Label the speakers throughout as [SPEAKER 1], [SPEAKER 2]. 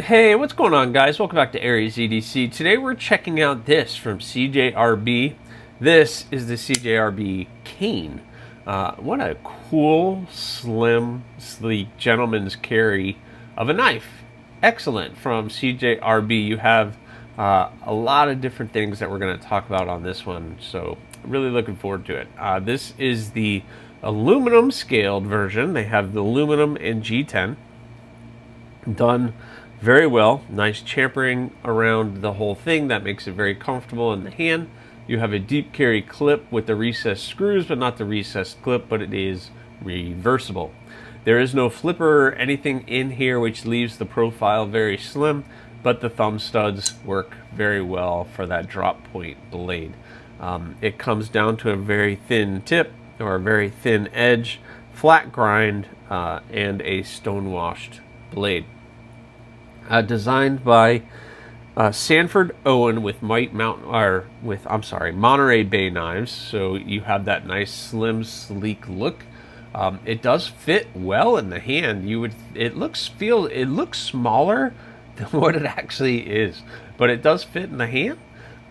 [SPEAKER 1] Hey, what's going on, guys? Welcome back to AriesEDC. Today we're checking out this from CJRB. This is the CJRB Kain. What a cool, slim, sleek gentleman's carry of a knife. Excellent. From CJRB, you have a lot of different things that we're going to talk about on this one, so really looking forward to it. This is the aluminum scaled version. They have the aluminum and G10 done very well. Nice champering around the whole thing that makes it very comfortable in the hand. You have a deep carry clip with the recessed screws, but not the recessed clip, but it is reversible. There is no flipper or anything in here, which leaves the profile very slim, but the thumb studs work very well for that drop point blade. It comes down to a very thin tip or a very thin edge, flat grind, and a stone-washed blade. Designed by Sanford Owen with Monterey Bay knives, so you have that nice slim, sleek look. It does fit well in the hand. It looks smaller than what it actually is, but it does fit in the hand,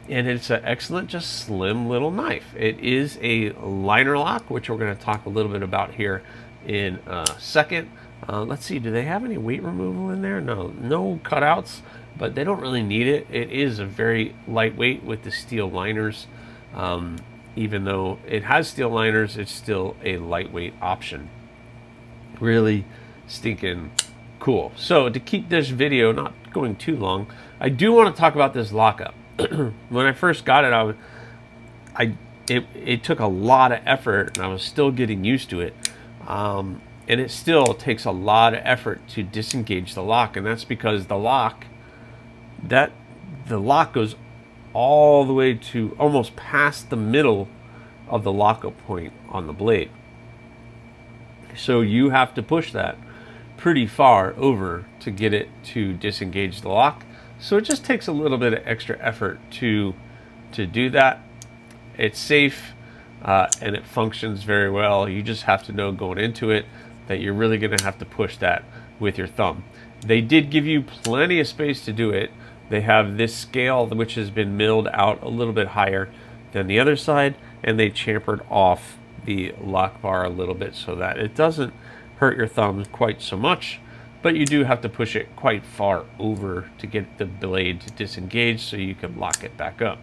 [SPEAKER 1] and it's an excellent, just slim little knife. It is a liner lock, which we're going to talk a little bit about here in a second. Let's see, do they have any weight removal in there? No cutouts, but they don't really need it. It is a very lightweight with the steel liners. Even though it has steel liners, it's still a lightweight option. Really stinking cool. So to keep this video not going too long, I do want to talk about this lockup. When I first got it, it took a lot of effort, and I was still getting used to it. And it still takes a lot of effort to disengage the lock, and that's because the lock goes all the way to almost past the middle of the lockup point on the blade. So you have to push that pretty far over to get it to disengage the lock. So it just takes a little bit of extra effort to do that. It's safe, and it functions very well. You just have to know going into it that you're really going to have to push that with your thumb. They did give you plenty of space to do it. They have this scale which has been milled out a little bit higher than the other side, and they chamfered off the lock bar a little bit so that it doesn't hurt your thumb quite so much, but you do have to push it quite far over to get the blade to disengage so you can lock it back up.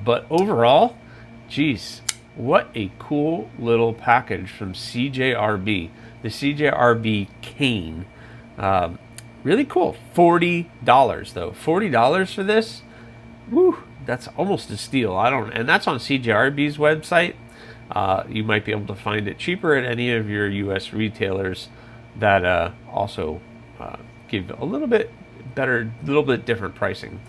[SPEAKER 1] But overall, geez, what a cool little package from CJRB. The CJRB Kain. Really cool. $40 though. $40 for this? Woo, that's almost a steal. And that's on CJRB's website. You might be able to find it cheaper at any of your US retailers that also give a little bit better, little bit different pricing.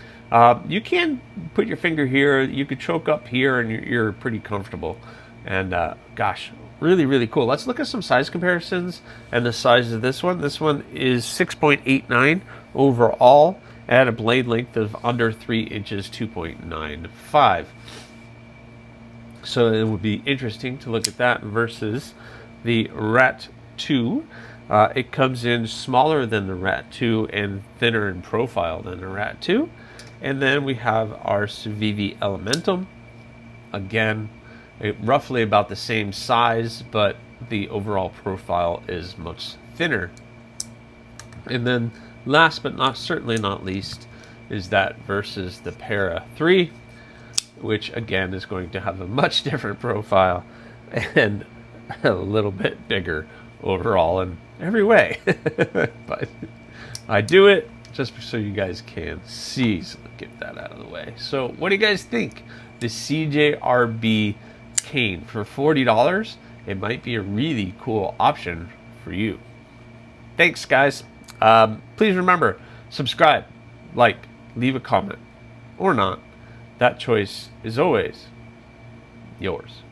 [SPEAKER 1] You can put your finger here, you could choke up here, and you're pretty comfortable. And gosh, really, really cool. Let's look at some size comparisons and the size of this one. This one is 6.89 overall at a blade length of under 3 inches, 2.95. So it would be interesting to look at that versus the Rat 2. It comes in smaller than the Rat 2 and thinner in profile than the Rat 2. And then we have our Civivi Elementum. Again, roughly about the same size, but the overall profile is much thinner. And then last but certainly not least is that versus the Para 3, which again is going to have a much different profile and a little bit bigger overall in every way. But I do it just so you guys can see. So get that out of the way. So what do you guys think? The CJRB Kain for $40, it might be a really cool option for you. Thanks, guys. Please remember, subscribe, like, leave a comment, or not. That choice is always yours.